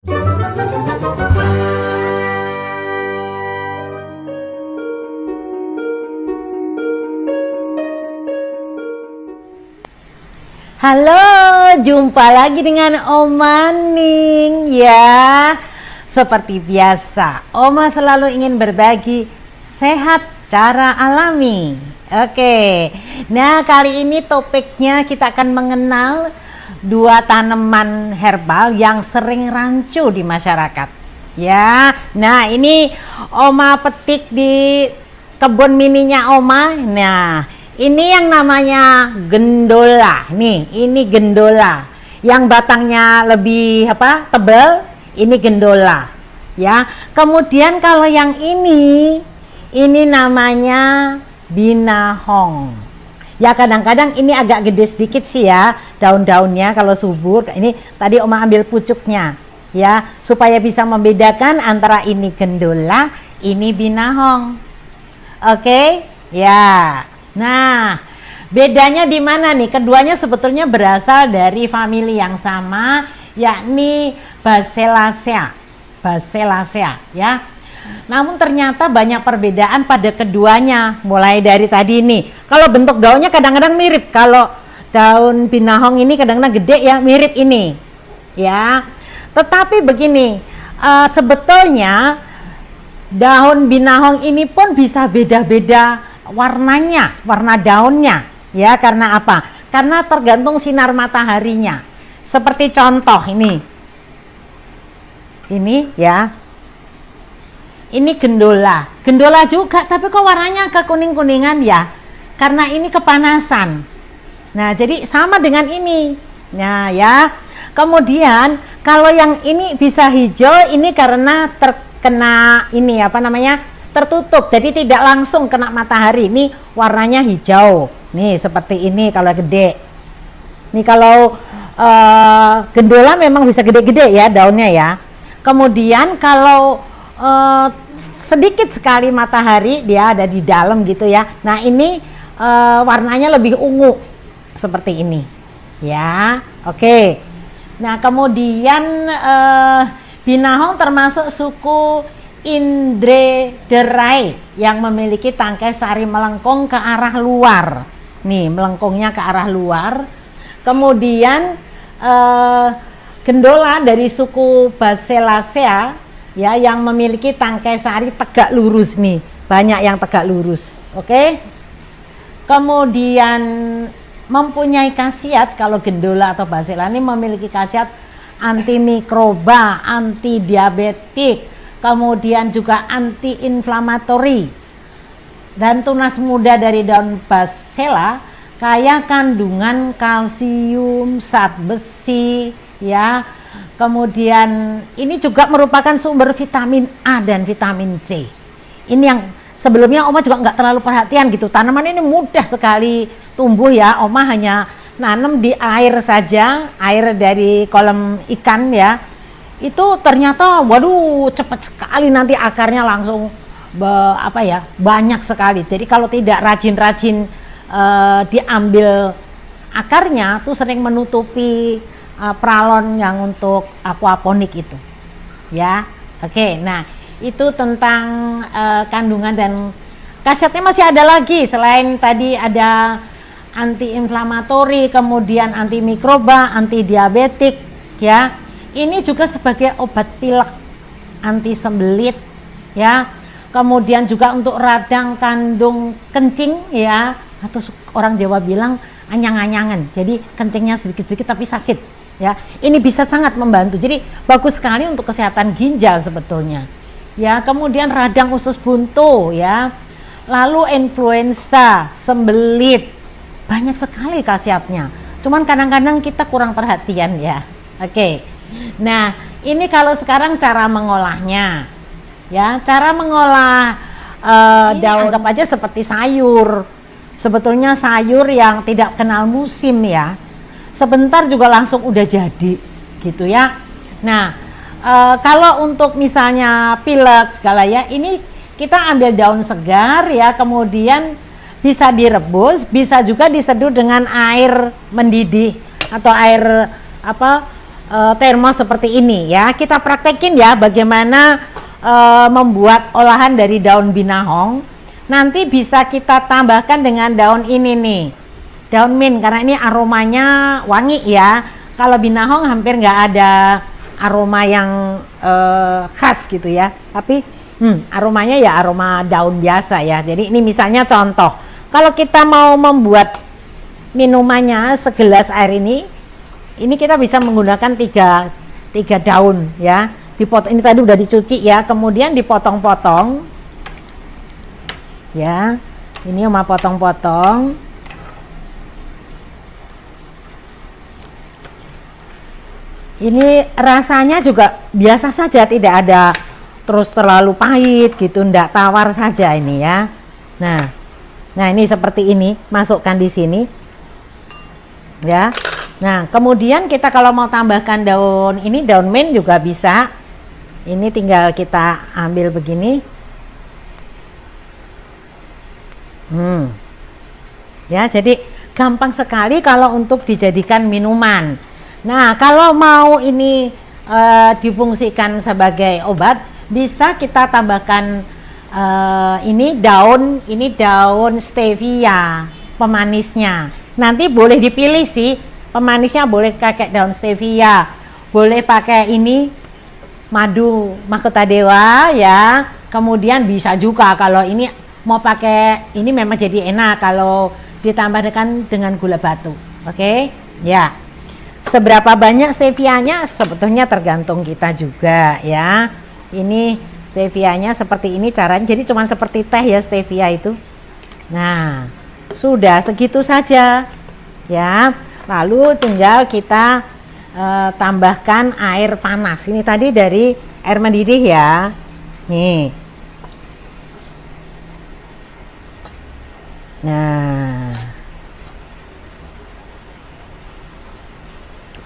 Halo, jumpa lagi dengan Oma Ning ya. Seperti biasa, Oma selalu ingin berbagi sehat cara alami. Oke, nah kali ini topiknya kita akan mengenal dua tanaman herbal yang sering rancu di masyarakat. Ya, nah ini Oma petik di kebun mininya Oma. Nah, ini yang namanya gendola. Nih, ini gendola. Yang batangnya lebih tebal, ini gendola. Ya. Kemudian kalau yang ini namanya binahong. Ya, kadang-kadang ini agak gede sedikit sih ya, daun-daunnya kalau subur. Ini tadi Oma ambil pucuknya, ya, supaya bisa membedakan antara ini gendola, ini binahong. Oke? Ya. Nah, bedanya di mana nih? Keduanya sebetulnya berasal dari famili yang sama, yakni Baselacea. Baselacea, ya. Namun ternyata banyak perbedaan pada keduanya. Mulai dari tadi nih, kalau bentuk daunnya kadang-kadang mirip. Kalau daun binahong ini kadang-kadang gede ya, mirip ini. Ya. Tetapi begini, sebetulnya daun binahong ini pun bisa beda-beda warnanya, warna daunnya, ya. Karena apa? Karena tergantung sinar mataharinya. Seperti contoh ini ya, ini gendola juga, tapi kok warnanya ke kuning-kuningan ya? Karena ini kepanasan. Nah, jadi sama dengan ini. Nah, ya. Kemudian kalau yang ini bisa hijau, ini karena terkena ini tertutup, jadi tidak langsung kena matahari. Ini warnanya hijau nih, seperti ini kalau gede. Nih kalau gendola memang bisa gede-gede ya daunnya ya. Kemudian kalau sedikit sekali matahari, dia ada di dalam gitu ya. Nah, ini warnanya lebih ungu seperti ini ya. Oke. Nah, kemudian binahong termasuk suku Indrederae yang memiliki tangkai sari melengkung ke arah luar. Nih, melengkungnya ke arah luar. Kemudian gendola dari suku Baselacea ya, yang memiliki tangkai sari tegak lurus nih. Banyak yang tegak lurus. Oke. Kemudian mempunyai khasiat, kalau gendola atau Baselacea ini memiliki khasiat antimikroba, anti diabetik, kemudian juga anti-inflamatori. Dan tunas muda dari daun Baselacea kaya kandungan kalsium, zat besi, ya. Kemudian ini juga merupakan sumber vitamin A dan vitamin C. Ini yang sebelumnya Oma juga nggak terlalu perhatian gitu. Tanaman ini mudah sekali tumbuh ya. Oma hanya nanam di air saja, air dari kolam ikan ya. Itu ternyata waduh cepat sekali, nanti akarnya langsung banyak sekali. Jadi kalau tidak rajin-rajin diambil akarnya tuh sering menutupi pralon yang untuk aquaponik itu ya. Oke, nah itu tentang kandungan dan khasiatnya. Masih ada lagi selain tadi, ada anti-inflamatori, kemudian antimikroba, anti diabetik ya. Ini juga sebagai obat pilek, anti sembelit ya. Kemudian juga untuk radang kandung kencing ya, atau orang Jawa bilang anyang-anyangan. Jadi kencingnya sedikit-sedikit tapi sakit ya. Ini bisa sangat membantu. Jadi bagus sekali untuk kesehatan ginjal sebetulnya. Ya, kemudian radang usus buntu ya. Lalu influenza, sembelit. Banyak sekali khasiatnya. Cuman kadang-kadang kita kurang perhatian ya. Oke. Nah, ini kalau sekarang cara mengolahnya, ya, cara mengolah daun anggap aja seperti sayur. Sebetulnya sayur yang tidak kenal musim ya, sebentar juga langsung udah jadi, gitu ya. Nah, kalau untuk misalnya pilek segala ya, ini kita ambil daun segar ya, kemudian bisa direbus, bisa juga diseduh dengan air mendidih atau air termos seperti ini ya. Kita praktekin ya bagaimana membuat olahan dari daun binahong. Nanti bisa kita tambahkan dengan daun ini nih, daun mint, karena ini aromanya wangi ya. Kalau binahong hampir nggak ada aroma yang khas gitu ya, tapi aromanya ya aroma daun biasa ya. Jadi ini misalnya contoh, kalau kita mau membuat minumannya segelas air ini kita bisa menggunakan tiga daun ya. Ini tadi udah dicuci ya, kemudian dipotong-potong ya. Ini Oma potong-potong. Ini rasanya juga biasa saja, tidak ada terus terlalu pahit gitu, ndak, tawar saja ini ya. Nah ini seperti ini, masukkan di sini ya. Nah kemudian kita kalau mau tambahkan daun ini, daun mint juga bisa. Ini tinggal kita ambil begini ya, jadi gampang sekali kalau untuk dijadikan minuman. Nah kalau mau ini difungsikan sebagai obat, bisa kita tambahkan ini daun stevia pemanisnya. Nanti boleh dipilih sih, pemanisnya boleh pakai daun stevia, boleh pakai ini madu mahkota dewa ya. Kemudian bisa juga kalau ini mau pakai ini, memang jadi enak kalau ditambahkan dengan gula batu. Oke ya. Seberapa banyak stevianya sebetulnya tergantung kita juga ya. Ini stevianya seperti ini caranya, jadi cuma seperti teh ya stevia itu. Nah sudah segitu saja ya. Lalu tinggal kita tambahkan air panas. Ini tadi dari air mendidih ya. Nih. Nah,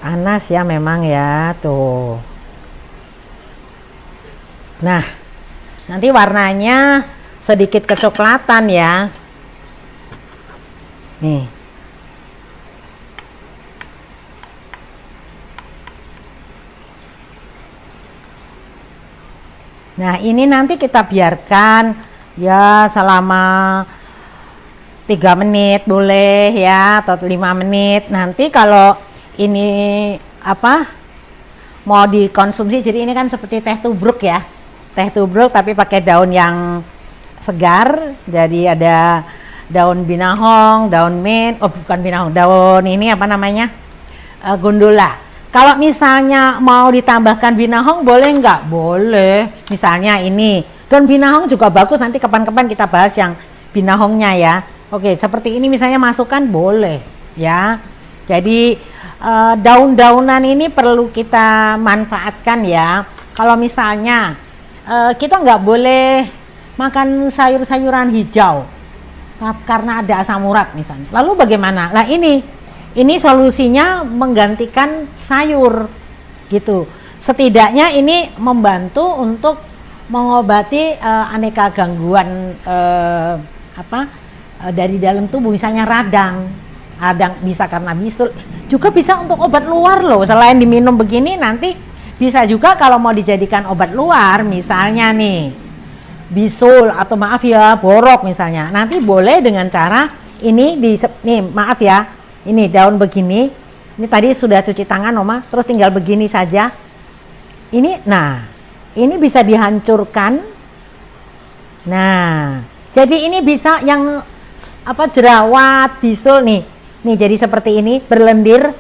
panas ya memang ya tuh. Nah, nanti warnanya sedikit kecoklatan ya. Nih. Nah ini nanti kita biarkan ya selama 3 menit boleh ya, atau 5 menit. Nanti kalau ini mau dikonsumsi, jadi ini kan seperti teh tubruk ya, teh tubruk tapi pakai daun yang segar. Jadi ada daun binahong, daun mint, bukan binahong, daun ini gondola. Kalau misalnya mau ditambahkan binahong boleh nggak? Boleh. Misalnya ini daun binahong juga bagus, nanti kapan-kapan kita bahas yang binahongnya ya. Oke, seperti ini misalnya masukkan boleh ya. Jadi daun-daunan ini perlu kita manfaatkan ya. Kalau misalnya kita nggak boleh makan sayur-sayuran hijau karena ada asam urat misalnya. Lalu bagaimana? Lah ini solusinya menggantikan sayur gitu. Setidaknya ini membantu untuk mengobati aneka gangguan dari dalam tubuh, misalnya radang bisa karena bisul, juga bisa untuk obat luar loh. Selain diminum begini, nanti bisa juga kalau mau dijadikan obat luar, misalnya nih bisul atau maaf ya borok misalnya, nanti boleh dengan cara ini nih maaf ya, ini daun begini, ini tadi sudah cuci tangan Oma, terus tinggal begini saja. Ini, nah, ini bisa dihancurkan. Nah, jadi ini bisa yang jerawat, bisul nih jadi seperti ini berlendir.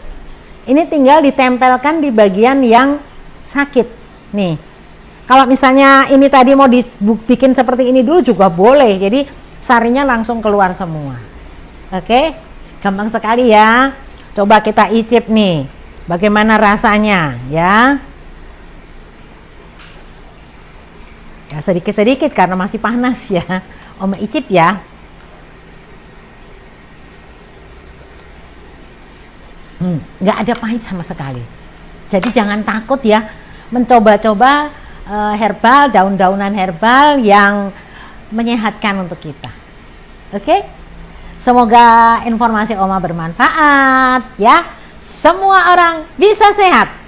Ini tinggal ditempelkan di bagian yang sakit. Nih, kalau misalnya ini tadi mau dibikin seperti ini dulu juga boleh. Jadi sarinya langsung keluar semua. Oke, gampang sekali ya. Coba kita icip nih, bagaimana rasanya ya. Ya sedikit-sedikit karena masih panas ya. Oma icip ya. Nggak ada pahit sama sekali. Jadi jangan takut ya mencoba-coba herbal, daun-daunan herbal yang menyehatkan untuk kita. Oke? Semoga informasi Oma bermanfaat ya. Semua orang bisa sehat.